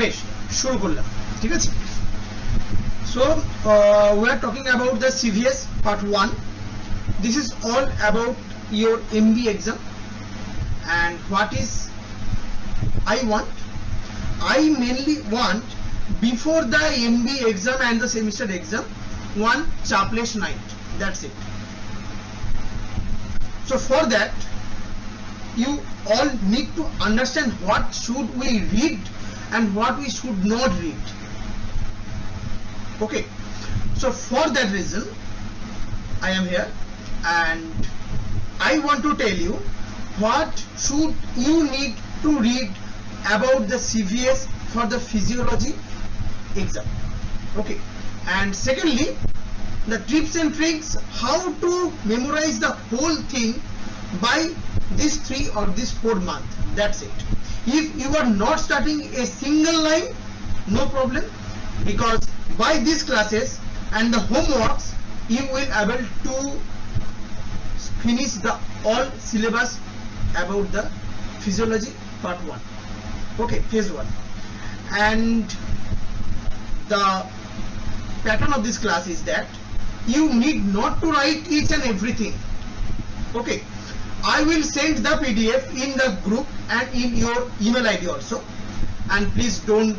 বেশ, শুরু করলাম, ঠিক আছে। So we are talking about the CVS part 1. This is all about your MB exam, and what is I mainly want before the MB exam and the semester exam one chapless night, that's it. So for that you all need to understand what should we read and what we should not read. Okay, so for that reason I am here, and I want to tell you what should you need to read about the CVS for the physiology exam. Okay, and secondly, the tips and tricks how to memorize the whole thing by this 3 or this 4 month, that's it. If you are not starting a single line, no problem, because by these classes and the homeworks you will able to finish the all syllabus about the physiology part 1. Okay, phase 1. And the pattern of this class is that you need not to write each and everything. Okay, I will send the PDF in the group and in your email ID also, and please don't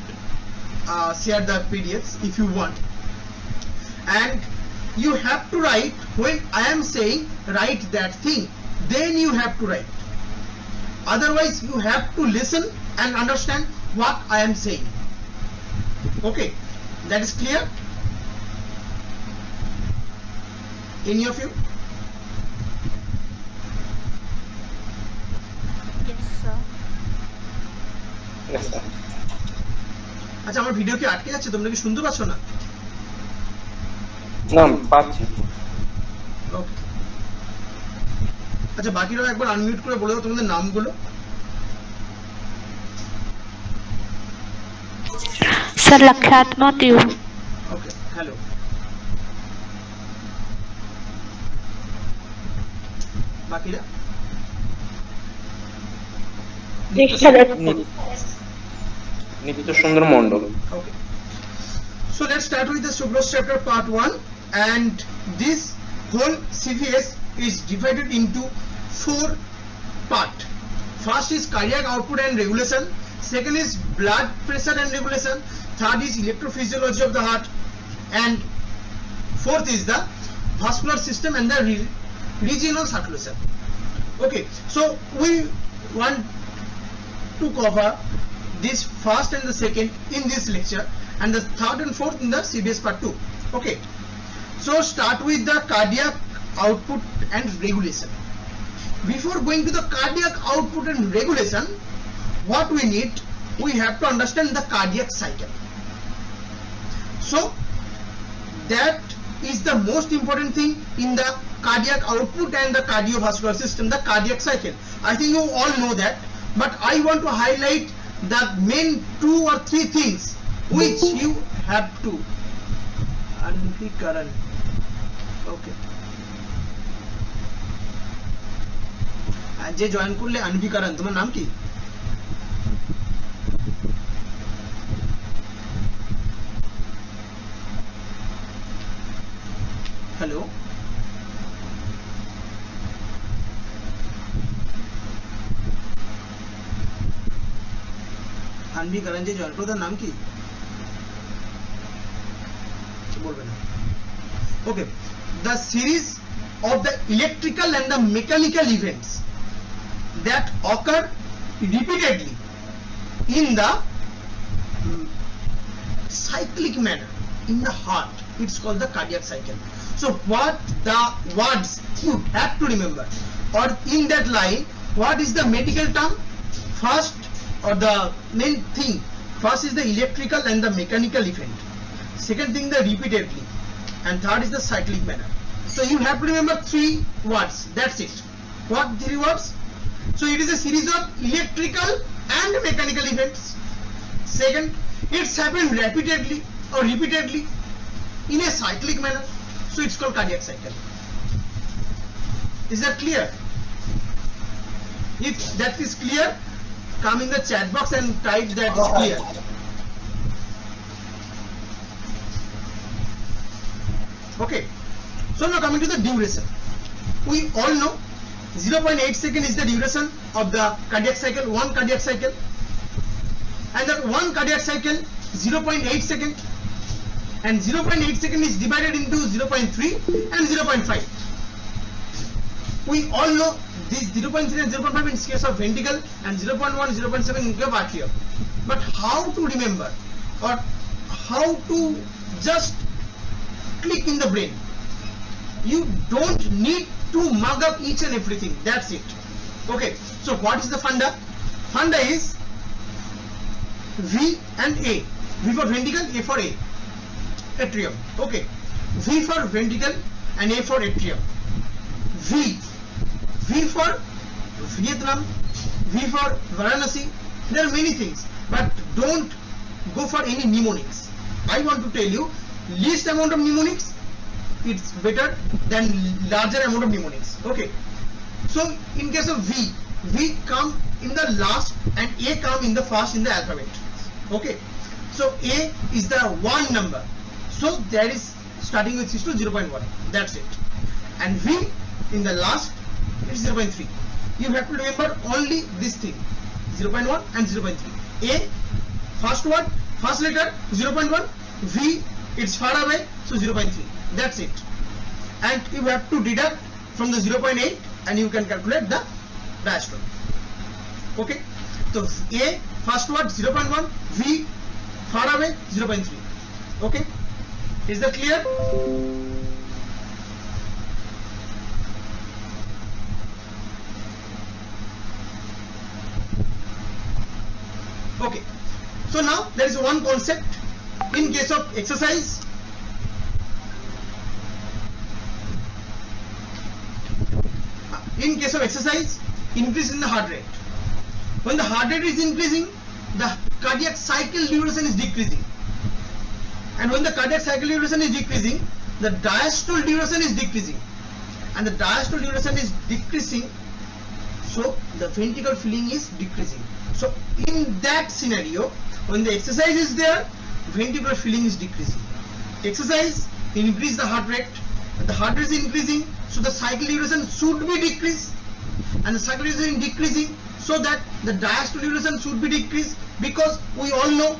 share the PDFs if you want. And you have to write when I am saying write that thing, then you have to write. Otherwise you have to listen and understand what I am saying. Okay, that is clear? Any of you? Yes, sir. Yes, sir. আচ্ছা, আমার video কি আটকে যাচ্ছে? তোমরা কি শুনতে পাচ্ছ না? না, পাচ্ছি। ওকে, আচ্ছা, বাকিরাও একবার আনমিউট করে বলে দাও তোমাদের নামগুলো। Sir, Lakshyaatma Tiu. ওকে, হ্যালো। বাকিরা? নিত্য সুন্দর মণ্ডল। Okay, so let's start with the sucrose chapter part 1, and this whole CVS is divided into 4 parts. First is cardiac output and regulation, second is blood pressure and regulation, third is electrophysiology of the heart, and fourth is the vascular system and the regional circulation. Okay, so we want to cover this first and the second in this lecture, and the third and fourth in the CVS part 2. Okay, so start with the cardiac output and regulation. Before going to the cardiac output and regulation, what we need, we have to understand the cardiac cycle. So that is the most important thing in the cardiac output and the cardiovascular system, the cardiac cycle. I think you all know that, but I want to highlight the main 2 or 3 things which you have to. Karan. Okay, যে join করলে আনভি কারণ, তোমার নাম কি? Hello, আনভি কারণ যে join করলো তার নাম কি বলবে না? Okay, the series of the electrical and the mechanical events that occur repeatedly in the cyclic manner in the heart, it's called the cardiac cycle. So what the words you have to remember, or in that line, what is the medical term? First, or the main thing, first is the electrical and the mechanical event, second thing the repeatedly, and third is the cyclic manner. So you have to remember 3 words, that's it. What 3 words? So it is a series of electrical and mechanical events. Second, it's happened repeatedly or repeatedly in a cyclic manner, so it's called cardiac cycle. Is that clear? If that is clear, come in the chat box and type that is clear. Okay, so now coming to the duration. We all know 0.8 second is the duration of the cardiac cycle, one cardiac cycle, and that one cardiac cycle 0.8 second, and 0.8 second is divided into 0.3 and 0.5. We all know this 0.3 and 0.5 in case of ventricle and 0.1, 0.7 in case of atrium. But how to remember or how to just click in the brain? You don't need to mug up each and everything. That's it. Okay. So what is the funda? Funda is V and A. V for ventricle, A for atrium. Okay. V for ventricle and A for atrium. V for Vietnam, V for Varanasi. There are many things, but don't go for any mnemonics. I want to tell you, least amount of mnemonics, it's better than larger amount of mnemonics. Okay. So in case of V come in the last and A come in the first in the alphabet. Okay. So A is the one number. So that is starting with 6 to 0.1. That's it. And V in the last, it's 0.3. You have to remember only this thing, 0.1 and 0.3. A, first word, first letter, 0.1. V, it's far away, so 0.3. That's it. And you have to deduct from the 0.8 and you can calculate the diastole. Okay. So A, first word, 0.1. V, far away, 0.3. Okay. Is that clear? Okay, so now there is one concept in case of exercise. In case of exercise, increase in the heart rate. When the heart rate is increasing, the cardiac cycle duration is decreasing. And when the cardiac cycle duration is decreasing, the diastole duration is decreasing. And the diastole duration is decreasing, so the ventricle filling is decreasing. So in that scenario, when the exercise is there, ventricular filling is decreasing. Exercise increase the heart rate, and the heart rate is increasing, so the cycle duration should be decreased, and the cycle duration is decreasing, so that the diastole duration should be decreased, because we all know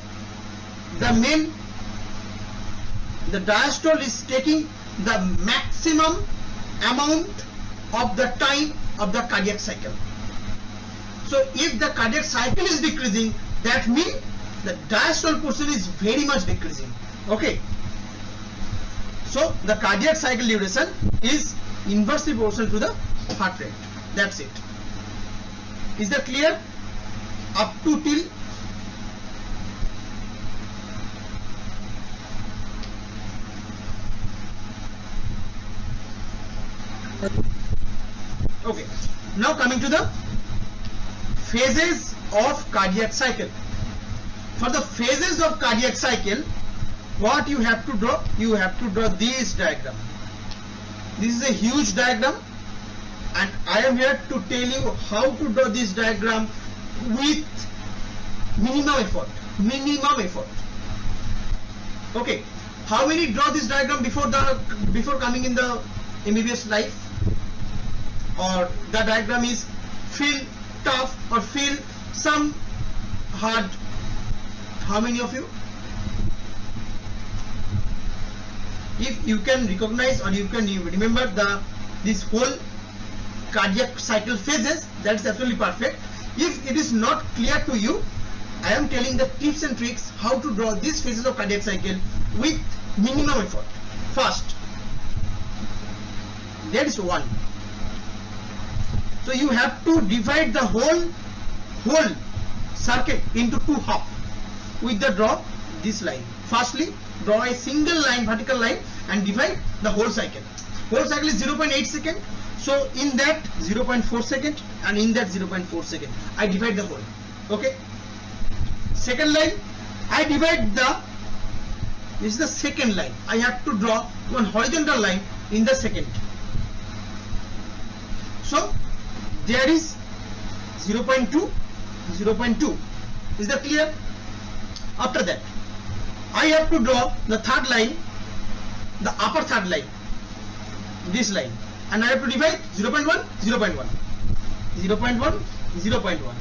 the diastole is taking the maximum amount of the time of the cardiac cycle. So if the cardiac cycle is decreasing, that means the diastole portion is very much decreasing. Okay. So the cardiac cycle duration is inversely proportional to the heart rate. That's it. Is that clear? Up to till? Okay. Now coming to the phases of cardiac cycle. For the phases of cardiac cycle, what you have to draw? You have to draw this diagram. This is a huge diagram, and I am here to tell you how to draw this diagram with minimum effort. Minimum effort. Okay. How many draw this diagram before coming in the MBBS life? Or the diagram is feel tough or feel some hard? How many of you? If you can recognize or you can remember this whole cardiac cycle phases, that's absolutely perfect. If it is not clear to you, I am telling the tips and tricks how to draw these phases of cardiac cycle with minimum effort. First, there is one. So you have to divide the whole circuit into two halves with the draw this line. Firstly, draw a single line, vertical line, and divide the whole cycle. Whole cycle is 0.8 second. So in that 0.4 second and in that 0.4 second, I divide the whole. Okay. Second line, I divide this is the second line. I have to draw one horizontal line in the second. So there is 0.2, 0.2. Is that clear? After that, I have to draw the third line the upper third line, this line, and I have to divide 0.1, 0.1, 0.1, 0.1,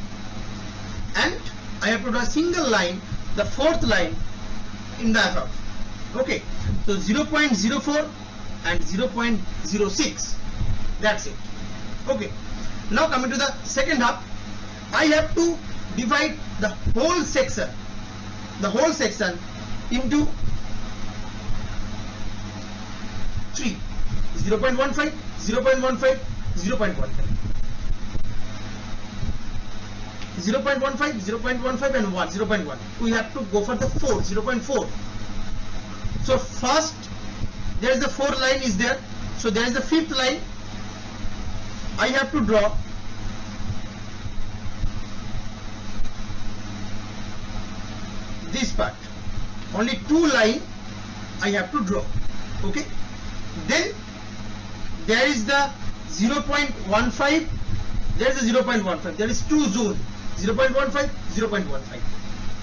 and I have to draw a single line, the fourth line in the above. Okay, so 0.04 and 0.06, that's it. Okay, now coming to the second half, I have to divide the whole section into 3, 0.15, 0.15, 0.15, 0.15, 0.15 and 1, 0.1. We have to go for the 4, 0.4. So first there is the 4 line is there, so there is the fifth line. I have to draw this part, only 2 line I have to draw. Okay, then there is the 0.15, there is the 0.15, there is 2 zone, 0.15, 0.15.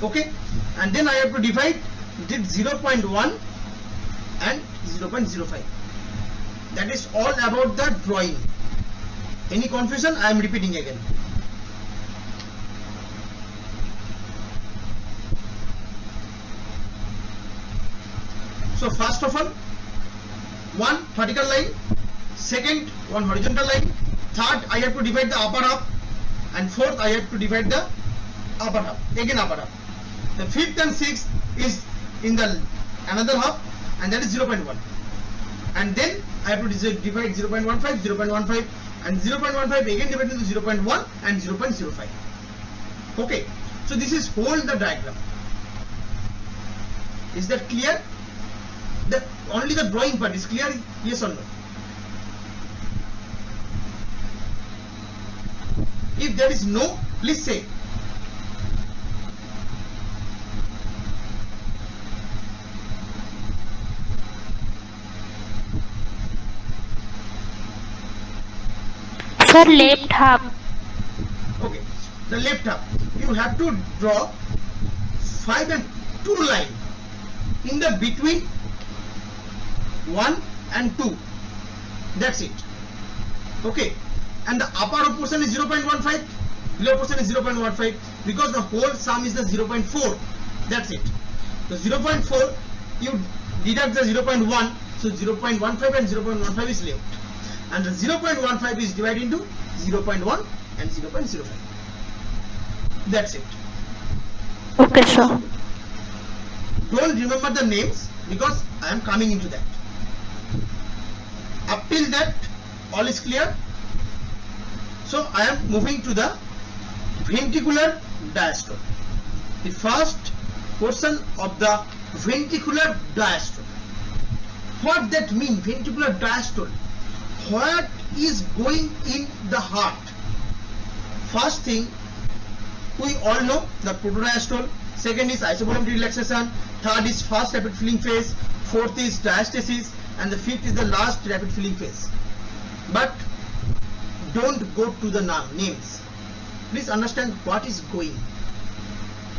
okay, and then I have to divide it 0.1 and 0.05. that is all about the drawing. Any confusion? I am repeating again. So first of all, one vertical line, second one horizontal line, third I have to divide the upper half, and fourth I have to divide the upper half, again upper half. The fifth and sixth is in the another half, and that is 0.1, and then I have to divide 0.15, 0.15 and 0.15 again divided into 0.1 and 0.05. okay, so this is whole the diagram. Is that clear? That only the drawing part is clear, yes or no? If there is no, please say. Sir, left half. Okay, the left half, you have to draw 5 and 2 line in the between 1 and 2, that's it. Okay, and the upper portion is 0.15, below portion is 0.15, because the whole sum is the 0.4, that's it. So 0.4 you deduct the 0.1, so 0.15 and 0.15 is left, and the 0.15 is divided into 0.1 and 0.05. That's it. Okay, sir. Don't remember the names because I am coming into that. Up till that all is clear. So I am moving to the ventricular diastole. The first portion of the ventricular diastole. What that mean, ventricular diastole? What is going in the heart? First thing, we all know the protodiastole, second is isovolumetric relaxation, third is fast rapid filling phase, fourth is diastasis, and the fifth is the last rapid filling phase. But don't go to the names. Please understand what is going.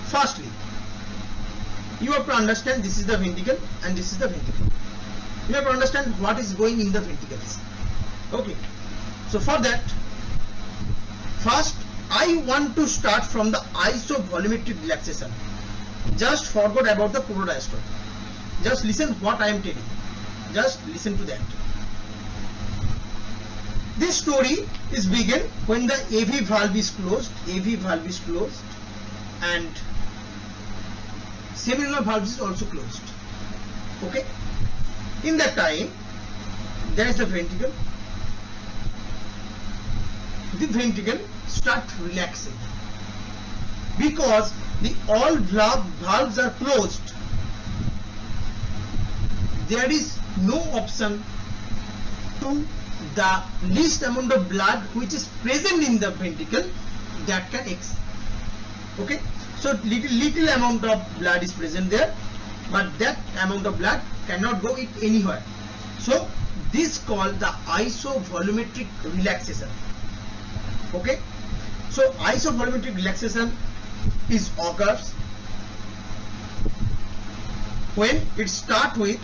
Firstly, you have to understand this is the ventricle and this is the ventricle. You have to understand what is going in the ventricles. Okay, so for that, first I want to start from the isovolumetric relaxation. Just forgot about the protodiastole. Just listen what I am telling. Just listen to that. This story is begin when the AV valve is closed. AV valve is closed, and seminal valve is also closed. Okay. In that time, there is the ventricle. The ventricle start relaxing because the all valves are closed. There is no option to the least amount of blood which is present in the ventricle that can okay, so little amount of blood is present there, but that amount of blood cannot go it anywhere. So this called the isovolumetric relaxation. Okay, so isovolumetric relaxation is occurs when it start with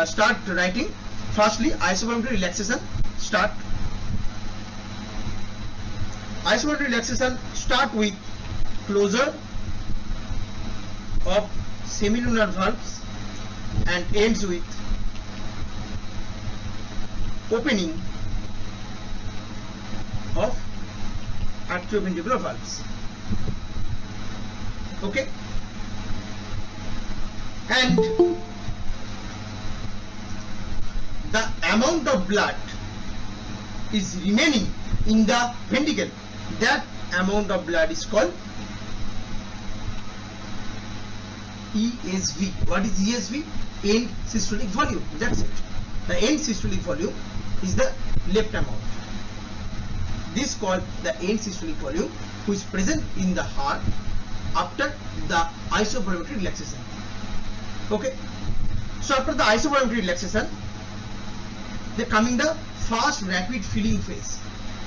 start writing. Firstly, isovoluntary relaxation. Start. Isovoluntary relaxation start with closure of semilunar valves and ends with opening of atrioventricular valves. Okay, and the amount of blood is remaining in the ventricle, that amount of blood is called ESV. What is ESV? End systolic volume. That's it. The end systolic volume is the left amount. This is called the end systolic volume, which is present in the heart after the isovoluntary relaxation. Okay. So after the isovoluntary relaxation, they coming the fast rapid filling phase.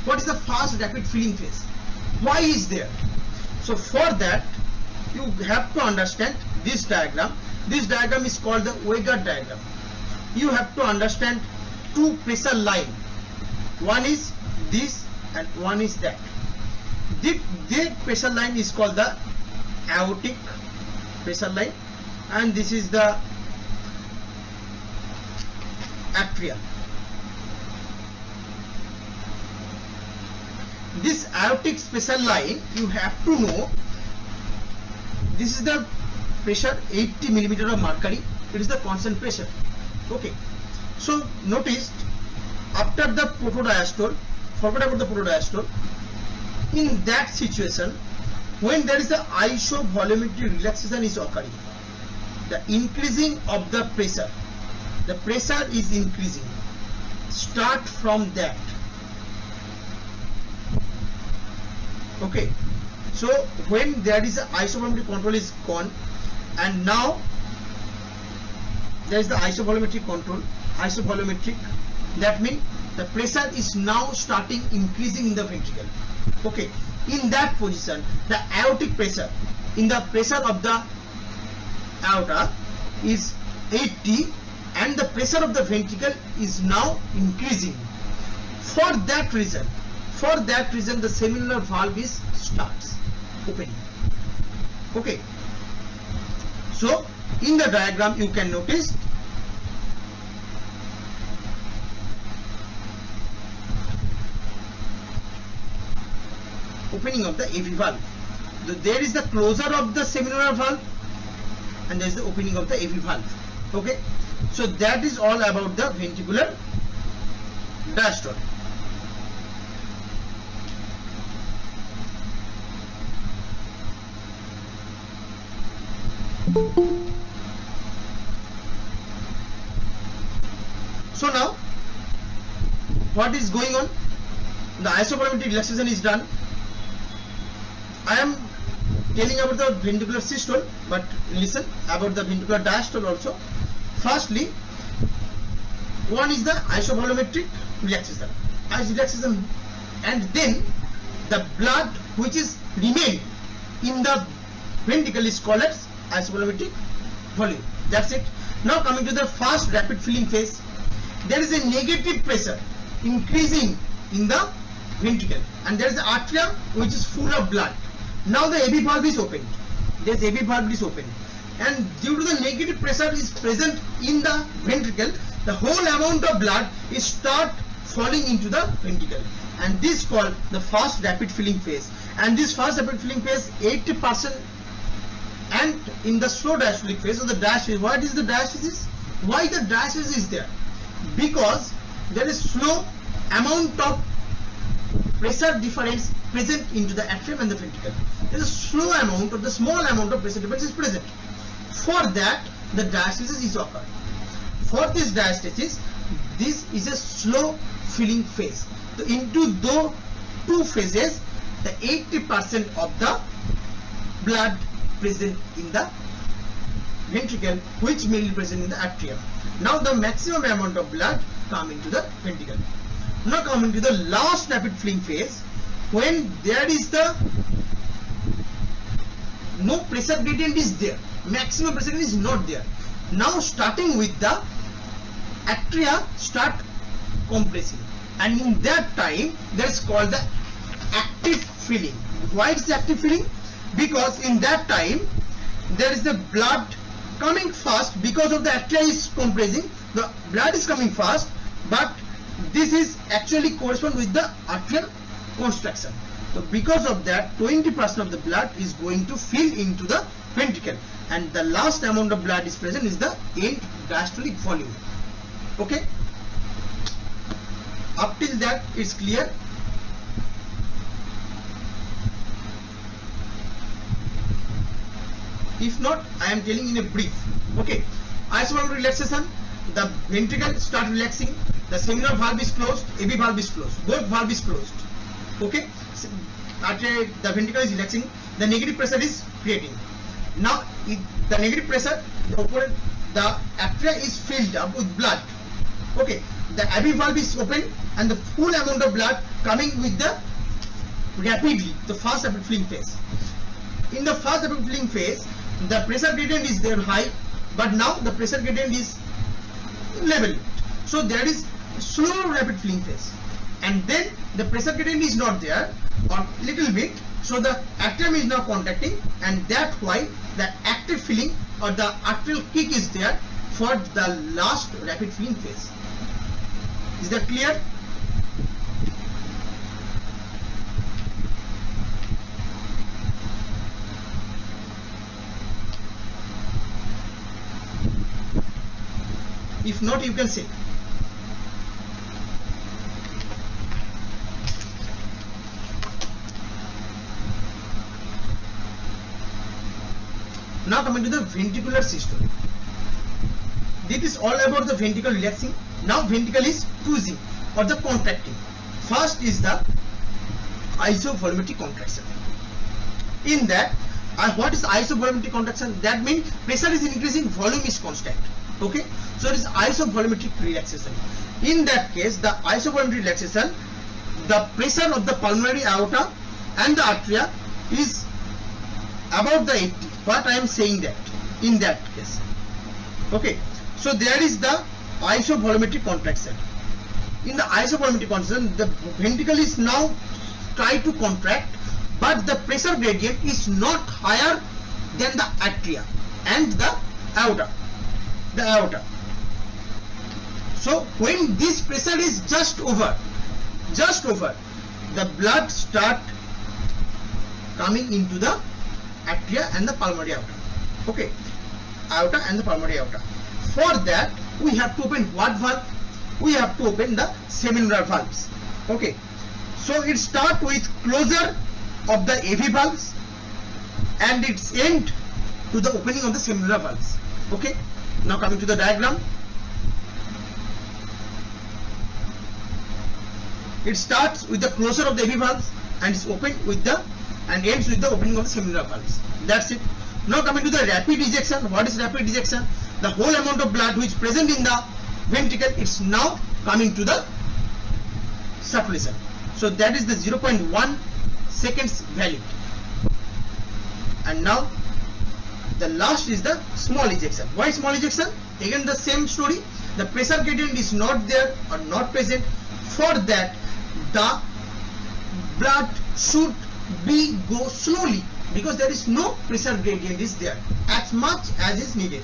What is the fast rapid filling phase? Why is there? So for that, you have to understand this diagram. This diagram is called the Weger diagram. You have to understand two pressure line. One is this and one is that. This pressure line is called the aortic pressure line, and this is the atria. This aortic pressure line, you have to know, this is the pressure 80 millimeter of mercury. It is the constant pressure. Okay, so notice after the protodiastole, forget about the protodiastole. In that situation, when there is the isovolumetry relaxation is occurring, the increasing of the pressure is increasing. Start from that. Okay, so when there is a isovolumetry control is gone, and now there is the isovolumetry control, isovolumetric, that means the pressure is now starting increasing in the ventricle. Okay, in that position, the aortic pressure, in the pressure of the aorta is 80, and the pressure of the ventricle is now increasing. For that reason, the semilunar valve is starts opening. Okay, so in the diagram you can notice opening of the AV valve. There is the closure of the semilunar valve and there is the opening of the AV valve. Okay, so that is all about the ventricular diastole. So now what is going on? The isovolumetry relaxation is done. I am telling about the ventricular systole, but listen about the ventricular diastole also. Firstly, one is the isovolumetric relaxation, and then the blood which is remained in the ventricle is called as isovolumetric volume. That's it. Now coming to the fast rapid filling phase, there is a negative pressure increasing in the ventricle, and there is the atria which is full of blood. Now the AV valve is opened. This AV valve is open, and due to the negative pressure is present in the ventricle, the whole amount of blood is start falling into the ventricle, and this is called the fast rapid filling phase. And this fast rapid filling phase 80%, and in the slow diastolic phase of the diastasis. What is the diastasis? Why the diastasis is there? Because there is slow amount of pressure difference present into the atrium and the ventricle. There is a slow amount of the small amount of pressure difference is present. For that, the diastasis is occurred. For this diastasis, this is a slow filling phase. So into those two phases, the 80% of the blood present in the ventricle, which mainly present in the atrium. Now the maximum amount of blood come into the ventricle. Now coming to the last rapid filling phase, when there is the no pressure gradient is there, maximum pressure is not there. Now starting with the atria start compressing, and in that time that's called the active filling. Why is the active filling? Because in that time there is the blood coming fast, because of the atria is compressing, the blood is coming fast, but this is actually correspond with the arterial contraction. So because of that 20% of the blood is going to fill into the ventricle, and the last amount of blood is present is the end diastolic volume. Okay, up till that it's clear. If not, I am telling in a brief. Okay, isovoluntary relaxation, the ventricle start relaxing, the seminal valve is closed, AV valve is closed, both valve is closed. Okay, the ventricle is relaxing, the negative pressure is creating. Now the negative pressure, the atria is filled up with blood. Okay, the AV valve is open and the full amount of blood coming with the rapidly, the fast rapid filling phase. In the fast rapid filling phase, the pressure gradient is there high, but now the pressure gradient is level. So there is slow rapid filling phase, and then the pressure gradient is not there or little bit, so the atrium is now contracting, and that's why the active filling or the arterial kick is there for the last rapid filling phase. Is that clear? If not, you can say. Now coming to the ventricular system. This is all about the ventricle relaxing. Now ventricle is cruising or the contracting. First is the isovolumetric contraction. In that, what is isovolumetric contraction? That means pressure is increasing, volume is constant. Okay, so it is isovolumetric relaxation. In that case, the isovolumetric relaxation, the pressure of the pulmonary aorta and the atria is about the 80. What I am saying that in that case. Okay, so there is the isovolumetric contraction. In the isovolumetric contraction, the ventricle is now try to contract, but the pressure gradient is not higher than the atria and the aorta. So when this pressure is just over, the blood start coming into the atria and the pulmonary aorta. Okay, aorta and the pulmonary aorta. For that we have to open what valve? We have to open the seminal valves. Okay, so it start with closure of the AV valves and its end to the opening of the seminal valves. Okay, now coming to the diagram. It starts with the closure of the AV valves and is opened with the and ends with the opening of the seminal valves. That's it. Now coming to the rapid ejection. What is rapid ejection? The whole amount of blood which is present in the ventricle is now coming to the circulation. So that is the 0.1 seconds value. And now the last is the small ejection. Why small ejection? Again the same story. The pressure gradient is not there or not present. For that the blood should go slowly, because there is no pressure gradient is there as much as is needed.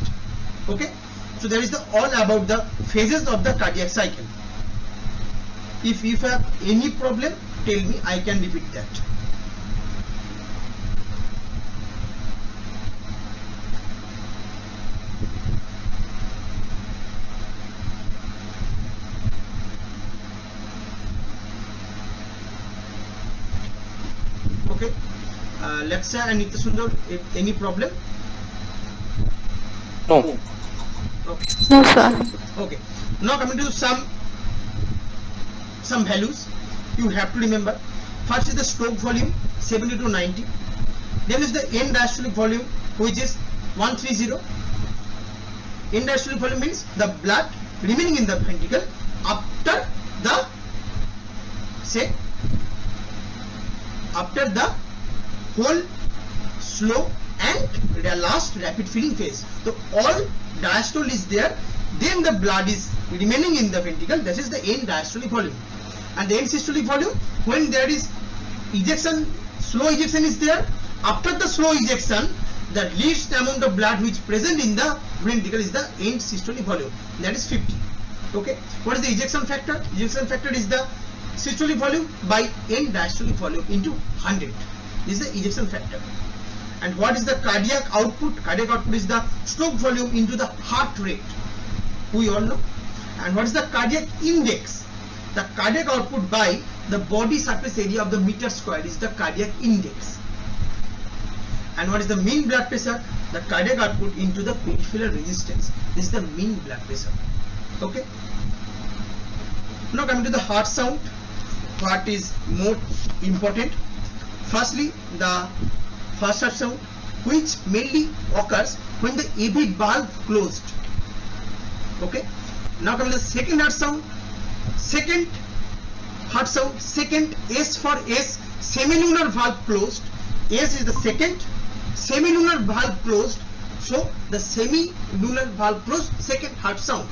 Okay, so there is the all about the phases of the cardiac cycle. If you have any problem, tell me, I can repeat that. Okay, Lexa and Nitya Sundar, if any problem? No. Okay. No, sir. Okay. Now coming to some values you have to remember. First is the stroke volume 70 to 90. Then is the end diastolic volume, which is 130. End diastolic volume means the blood remaining in the ventricle after the whole slow and the last rapid filling phase. So all diastole is there then the blood is remaining in the ventricle. That is the end diastolic volume. And the end systolic volume, when there is ejection, slow ejection is there, after the slow ejection, the least amount of blood which present in the ventricle is the end systolic volume, that is 50. Okay, what is the ejection factor? Ejection factor is the systolic volume by end diastolic volume into 100. This is the ejection factor. And what is the cardiac output? Cardiac output is the stroke volume into the heart rate, we all know. And what is the cardiac index? The cardiac output by the body surface area of the meter square is the cardiac index. And what is the mean blood pressure? The cardiac output into the peripheral resistance. This is the mean blood pressure. Okay. Now coming to the heart sound, what is more important? Firstly, the first heart sound, which mainly occurs when the AV valve closed. Okay. Now coming to the second heart sound. Second heart sound, second, S for S, semilunar valve closed. S is the second, semilunar valve closed. So the semilunar valve closed, second heart sound.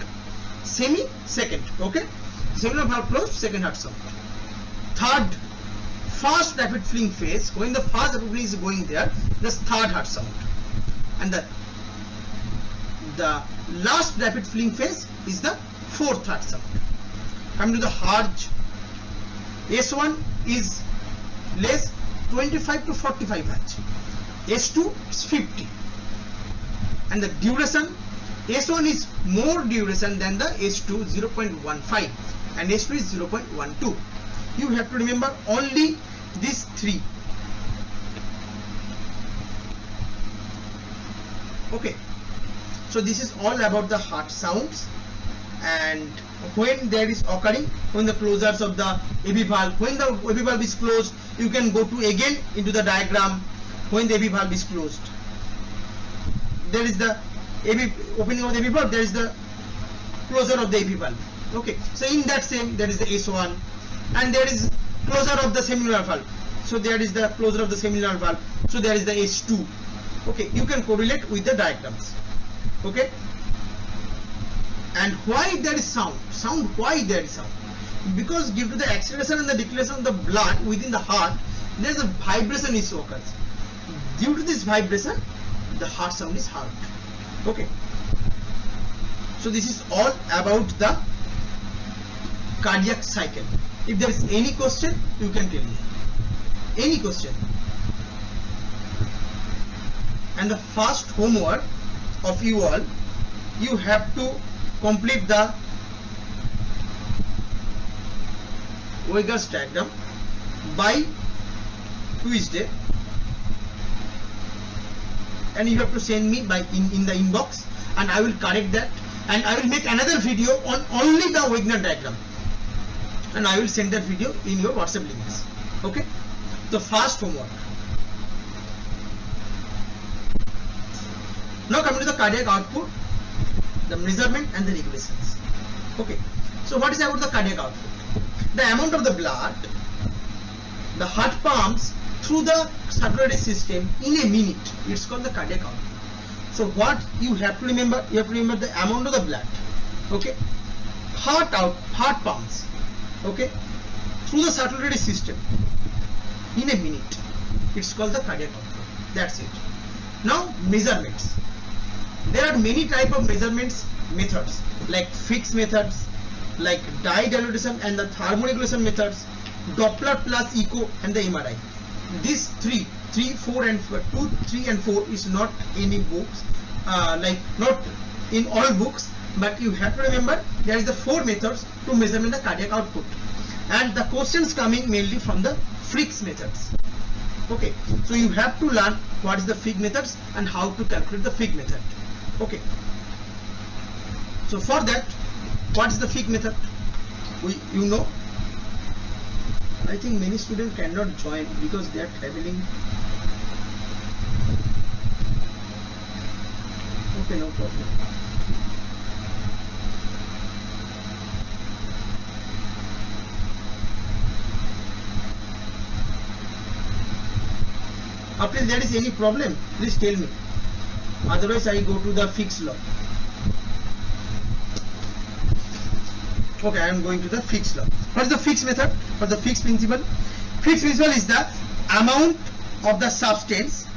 Semi, second. Okay. Semilunar valve closed, second heart sound. Third, fast rapid filling phase. When the fast rapid filling is going there, this third heart sound. And the last rapid filling phase is the fourth heart sound. Coming to the heart, S1 is less 25 to 45 Hz. S2 is 50. And the duration, S1 is more duration than the S2, 0.15, and S2 is 0.12. You have to remember only these three. Okay. So this is all about the heart sounds. And when there is occurring, when the closures of the AV valve, when the AV valve is closed, you can go to again into the diagram. When the AV valve is closed, there is the AV opening of the AV valve, there is the closure of the AV valve. Okay, so in that same, there is the S1, and there is closure of the semilunar valve. So there is the closure of the semilunar valve. So there is the S2. Okay, you can correlate with the diagrams. Okay. And why there is sound? Why there is sound? Because due to the acceleration and the deceleration of the blood within the heart, there is a vibration issue occurs. Due to this vibration, the heart sound is heard. Okay. So this is all about the cardiac cycle. If there is any question, you can tell me. Any question. And the first homework of you all, you have to complete the Weger's diagram by Tuesday, and you have to send me by in the inbox, and I will correct that, and I will make another video on only the Wegener diagram, and I will send that video in your WhatsApp links. Okay, the first homework. Now coming to the cardiac output, the measurement and the regulations. Okay, so what is about the cardiac output? The amount of the blood the heart pumps through the circulatory system in a minute. It's called the cardiac output. So what you have to remember? You have to remember the amount of the blood. Okay, heart pumps. Okay, through the circulatory system in a minute. It's called the cardiac output. That's it. Now measurements. There are many type of measurements methods, like fixed methods, like dye dilatation and the thermoregulation methods, Doppler plus echo and the MRI. These 3, 4 and 2, 3 and 4 is not any books, like not in all books, but you have to remember there is the 4 methods to measurement the cardiac output, and the questions coming mainly from the Frick's methods. Okay, so you have to learn what is the Frick methods and how to calculate the Frick method. Okay, so for that, what is the Frick method? You know, I think many students cannot join because they are traveling. Okay, no problem. If there is any problem, please tell me. Otherwise, I go to the fixed law. Okay, I am going to the Fick's law. What is the Fick's method? What is the Fick's principle? Fick's principle is the amount of the substance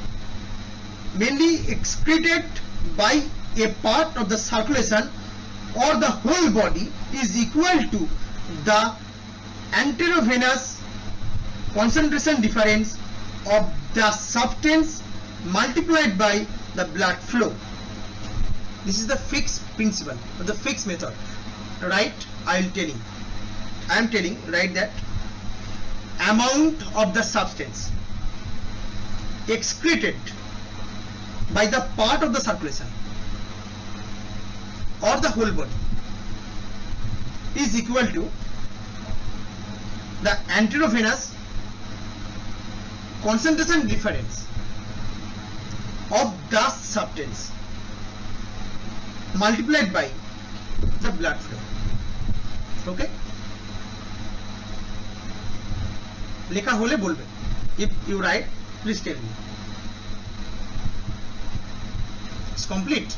mainly excreted by a part of the circulation or the whole body is equal to the anterovenous concentration difference of the substance multiplied by the blood flow. This is the Fick's principle or the Fick's method. Right? I will tell you. I am telling, write that amount of the substance excreted by the part of the circulation or the whole body is equal to the anterovenous concentration difference of the substance multiplied by the blood flow. Okay, লেখা হলে বলবেন, if you write please tell me. It's complete.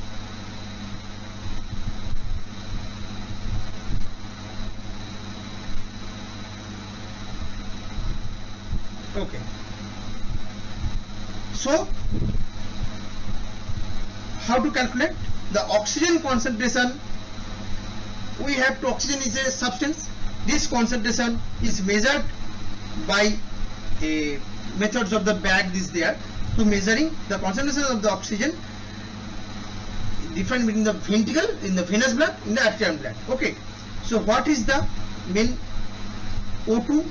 Okay, so how to calculate the oxygen concentration? We have to, oxygen is a substance. This concentration is measured by a methods of the bag is there to measuring the concentration of the oxygen different between the ventricle in the venous blood in the arterial blood. Okay, so what is the main O2?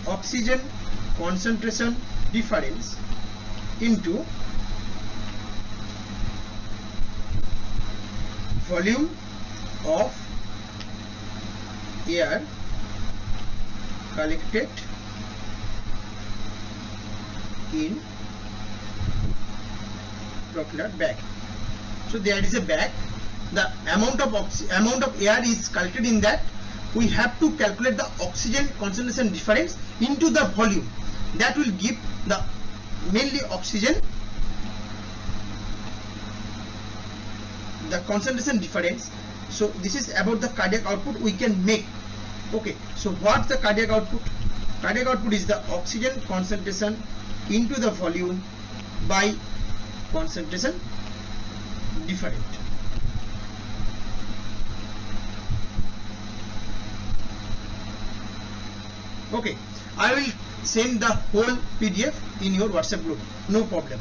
Oxygen concentration difference into volume of air collected in propeller bag. So there is a bag, the amount of air is collected in that. We have to calculate the oxygen concentration difference into the volume. That will give the mainly oxygen, the concentration difference. So this is about the cardiac output we can make. Okay, so what's the cardiac output? Cardiac output is the oxygen concentration into the volume by concentration difference. Okay, I will send the whole PDF in your WhatsApp group, no problem.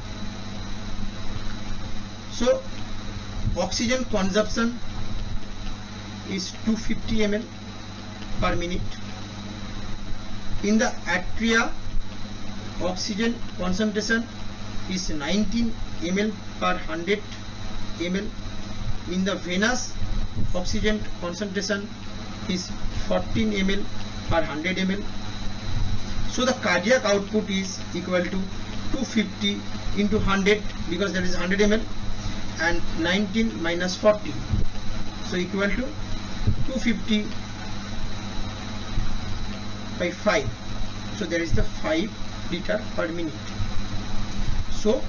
So oxygen consumption is 250 ml per minute. In the atria, oxygen concentration is 19 ml per 100 ml. In the venous, oxygen concentration is 14 ml per 100 ml. So the cardiac output is equal to 250 into 100 because that is 100 ml and 19 minus 40, so equal to 250 by 5. So there is the 5 liter per minute. So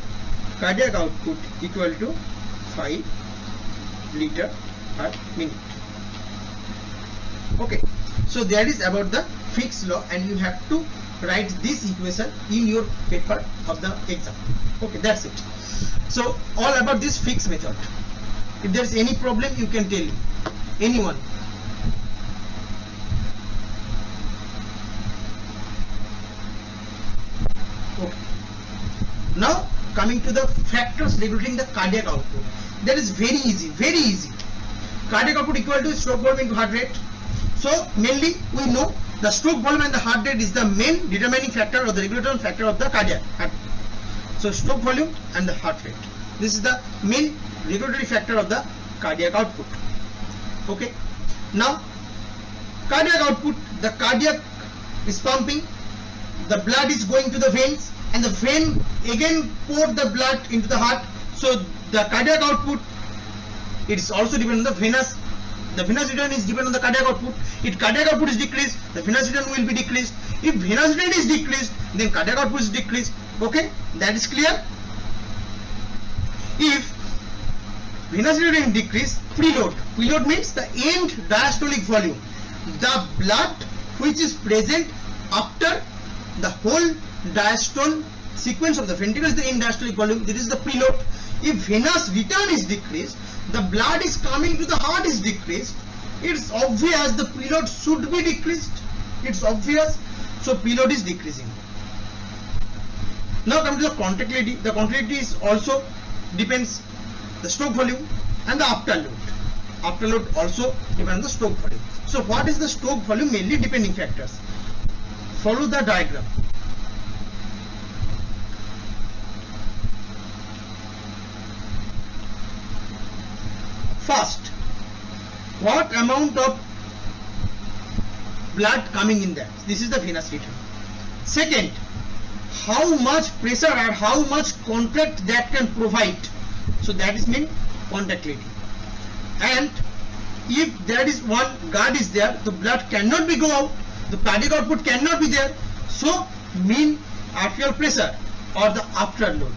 cardiac output equal to 5 liter per minute. Okay, so that is about the Fick's law, and you have to write this equation in your paper of the exam. Okay, that's it. So all about this Fick's method. If there is any problem, you can tell me, anyone. Okay, now coming to the factors regulating the cardiac output. That is very easy, very easy. Cardiac output equal to stroke volume into heart rate. So mainly we know the stroke volume and the heart rate is the main determining factor or the regulatory factor of the cardiac. So stroke volume and the heart rate, this is the main regulatory factor of the cardiac output. Okay, now cardiac output, the cardiac is pumping, the blood is going to the veins, and the vein again pour the blood into the heart. So the cardiac output, it is also dependent on the venous. The venous return is dependent on the cardiac output. If cardiac output is decreased, the venous return will be decreased. If venous return is decreased, then cardiac output is decreased. Okay, that is clear. If venous return decrease, preload. Preload means the end diastolic volume, the blood which is present after the whole diastole sequence of the ventricle is the end diastolic volume. This is the preload. If venous return is decreased, the blood is coming to the heart is decreased. It's obvious the preload should be decreased. It's obvious. So preload is decreasing. Now come to the contractility. The contractility is also depends the stroke volume and the afterload. Afterload also depends on the stroke volume. So what is the stroke volume? Mainly depending factors. Follow the diagram. First, what amount of blood coming in that? This is the venous return. Second, how much pressure or how much contract that can provide. So that is mean contractility. And if there is one guard is there, the blood cannot be go out, the cardiac output cannot be there. So mean arterial pressure or the afterload.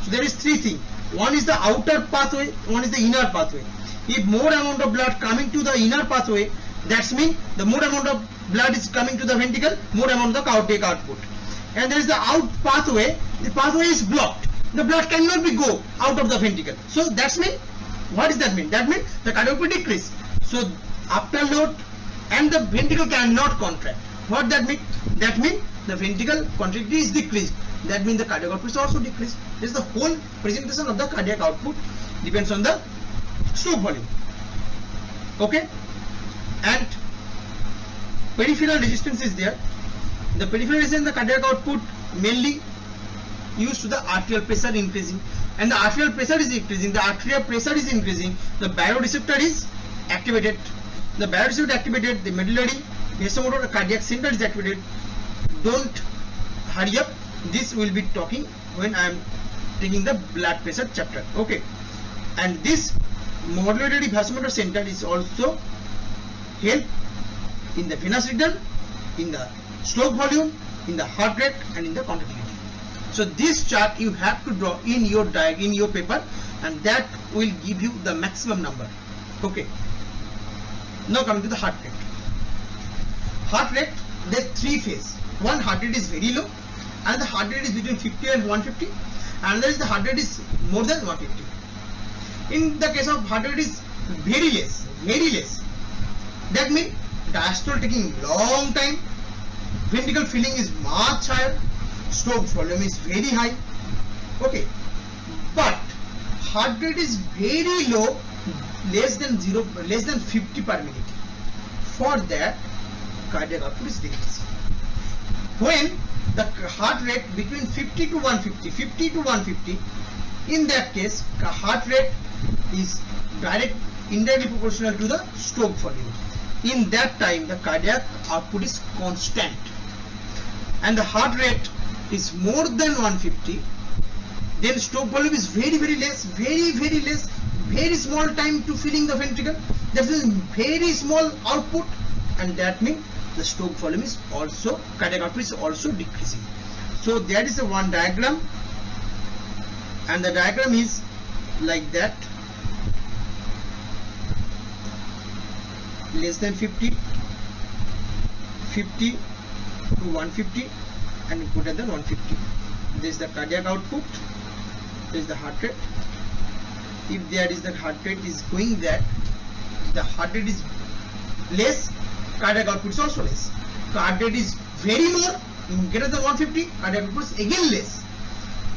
So there is three things. One is the outer pathway, one is the inner pathway. If more amount of blood coming to the inner pathway, that's mean the more amount of blood is coming to the ventricle, more amount of the cardiac output. And there is the out pathway, the pathway is blocked. The blood cannot be go out of the ventricle. So that's mean, what does that mean? That means the cardiac output decrease. So afterload and the ventricle cannot contract. What that mean? That means the ventricle contractility is decreased. That means the cardiac output is also decreased. This is the whole presentation of the cardiac output, depends on the stroke volume. Okay, and peripheral resistance is there. The peripheral resistance in the cardiac output mainly used to the arterial pressure increasing, and the arterial pressure is increasing. The arterial pressure is increasing. The baroreceptor is activated. The baroreceptor activated. The medullary vasomotor cardiac center is activated. Don't hurry up. This will be talking when I am taking the blood pressure chapter. Okay, and this modulatory vasomotor center is also help in the venous return, in the stroke volume, in the heart rate, and in the contractility. So this chart you have to draw in your diagram, in your paper, and that will give you the maximum number. Okay. Now coming to the heart rate. Heart rate, there are three phases. One, heart rate is very low, and the heart rate is between 50 and 150, and there is the heart rate is more than 150. In the case of heart rate is very less, that means diastole taking long time, ventricle filling is much higher, stroke volume is very high. Okay, but heart rate is very low, less than 50 per minute. For that, cardiac output is decreasing. When the heart rate between 50 to 150, in that case heart rate is indirectly proportional to the stroke volume. In that time the cardiac output is constant, and the heart rate is more than 150, then stroke volume is very less, very small time to filling the ventricle, that is very small output, and that means the stroke volume is also, cardiac output is also decreasing. So that is the one diagram, and the diagram is like that: less than 50, 50 to 150, and greater than 150. This is the cardiac output, this is the heart rate. If there is the heart rate is going that, the heart rate is less, cardiac output is also less. Heart rate is very more, in greater than 150, cardiac output is again less.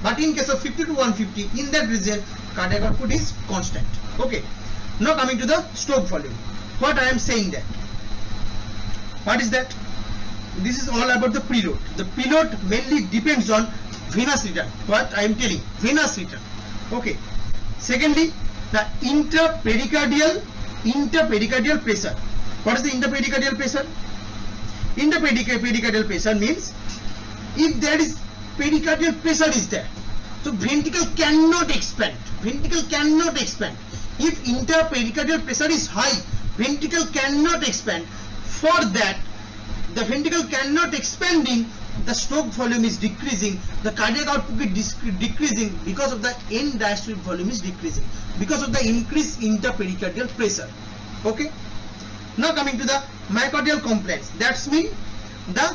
But in case of 50 to 150, in that region, cardiac output is constant. Okay. Now coming to the stroke volume. What I am saying that? What is that? This is all about the preload. The preload mainly depends on venous return. What I am telling, venous return. Okay. Secondly, the interpericardial pressure. What is the interpericardial pressure? Interpericardial pressure means if there is pericardial pressure is there, so ventricle cannot expand. If interpericardial pressure is high, ventricle cannot expand. For that, the ventricle cannot expanding, the stroke volume is decreasing, the cardiac output is decreasing because of the end diastolic volume is decreasing, because of the increased interpericardial pressure. Okay. Now coming to the myocardial compliance. That's mean the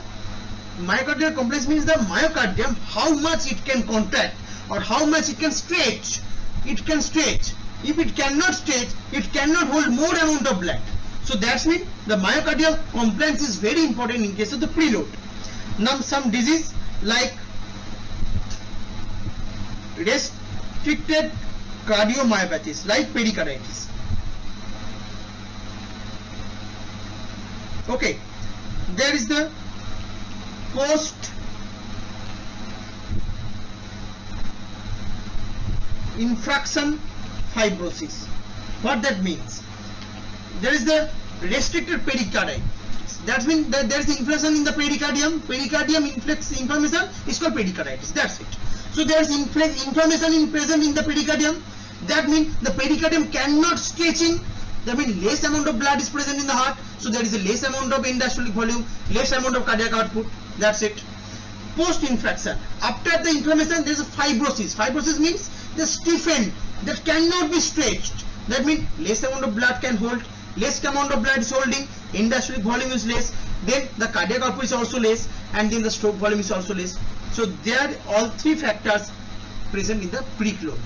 myocardial compliance means the myocardium, how much it can contract or how much it can stretch. It can stretch. If it cannot stretch, it cannot hold more amount of blood. So that's mean the myocardial compliance is very important in case of the preload. Now some disease like restricted cardiomyopathies like pericarditis. Okay, there is the post infraction fibrosis. What that means? There is the restricted pericarditis. That means that there is inflammation in the pericardium. Pericardium inflammation is called pericarditis. That's it. So there is inflammation present in the pericardium. That means the pericardium cannot stretching. That means less amount of blood is present in the heart. So there is a less amount of end diastolic volume, less amount of cardiac output. That's it. Post infraction. After the inflammation, there is a fibrosis. Fibrosis means the stiffened, that cannot be stretched. That means less amount of blood can hold, less amount of blood is holding, end diastolic volume is less, then the cardiac output is also less, and then the stroke volume is also less. So there are all three factors present in the preload.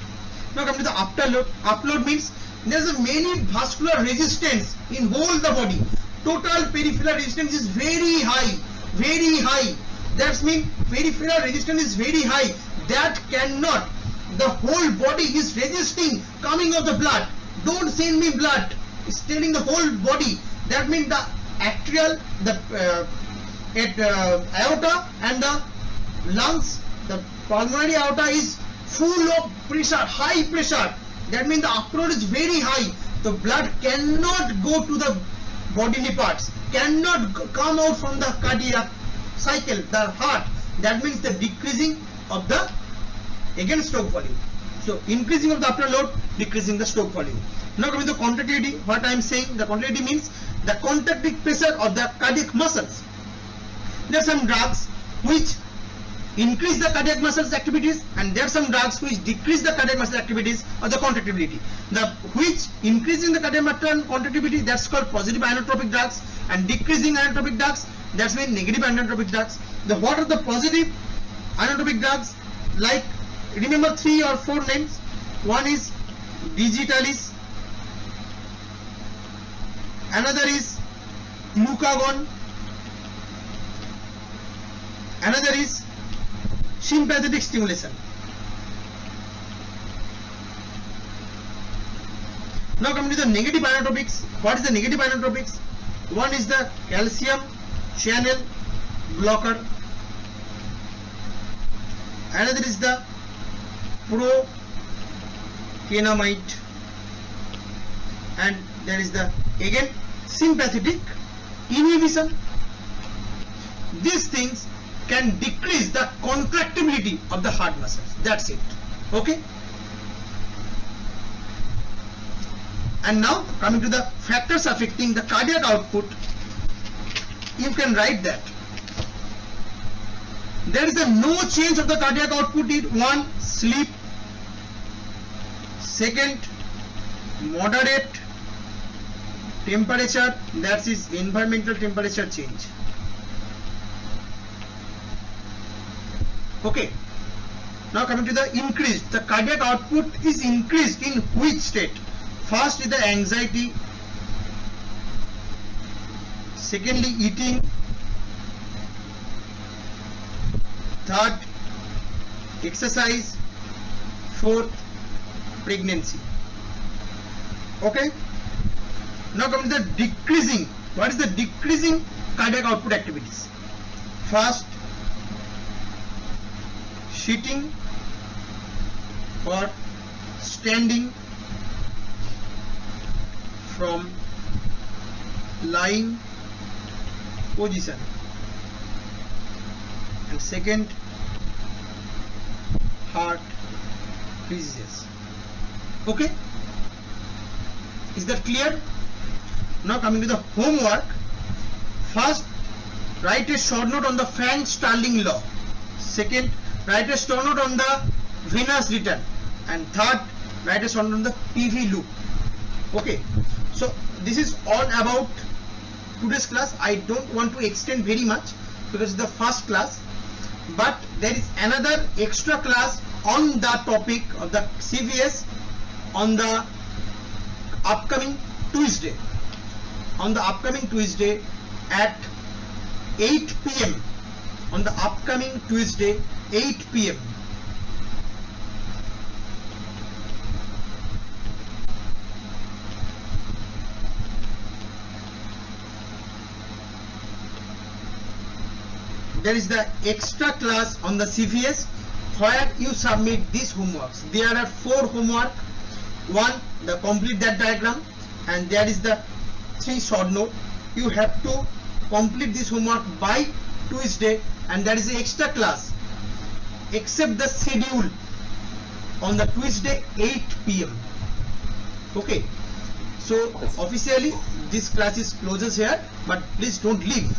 Now come to the afterload. Afterload means there is a many vascular resistance in whole the body. Total peripheral resistance is very high, very high. That means peripheral resistance is very high. That cannot, the whole body is resisting coming of the blood. Don't send me blood. It's telling the whole body. That means the atrial, the aorta and the lungs, the pulmonary aorta is full of pressure, high pressure. That means the afterload is very high. The blood cannot go to the bodily parts, cannot come out from the cardiac cycle, the heart. That means the decreasing of the again stroke volume. So increasing of the afterload, decreasing the stroke volume. Now coming to contractility. What I am saying, the contractility means the contracting pressure of the cardiac muscles. There are some drugs which increase the cardiac muscles activities, and there are some drugs which decrease the cardiac muscle activities or the contractility. The which increasing the cardiac muscle contractility, that's called positive inotropic drugs, and decreasing inotropic drugs, that's mean negative inotropic drugs. The what are the positive inotropic drugs? Like remember 3 or 4 names. One is digitalis, another is glucagon, another is sympathetic stimulation. Now coming to the negative inotropics. What is the negative inotropics? One is the calcium channel blocker, another is the procainamide, and there is the again sympathetic inhibition. These things can decrease the contractibility of the heart muscles. That's it. Okay. And now coming to the factors affecting the cardiac output, you can write that there is a no change of the cardiac output in 1. Sleep, 2nd, moderate temperature, that is environmental temperature change. Okay. Now coming to the increase, the cardiac output is increased in which state? First is the anxiety, secondly eating, third exercise, fourth pregnancy. Okay. Now coming to the decreasing. What is the decreasing cardiac output activities? First, sitting or standing from lying position, and second, heart diseases. Okay, is that clear? Now coming to the homework. First, write a short note on the Frank-Starling law. Second, write a short note on the Venus return. And third, write a short note on the PV loop. Okay, so this is all about today's class. I don't want to extend very much because it's the first class, but there is another extra class on the topic of the CVS on the upcoming Tuesday. On the upcoming Tuesday at 8 p.m. On the upcoming Tuesday 8 p.m. There is the extra class on the CVS where you submit these homeworks. There are 4 homework. One, the complete that diagram, and there is the 3 short note. You have to complete this homework by Tuesday, and that is the extra class. Accept the schedule on the Tuesday 8 p.m. Okay, so officially this class is closes here, but please don't leave.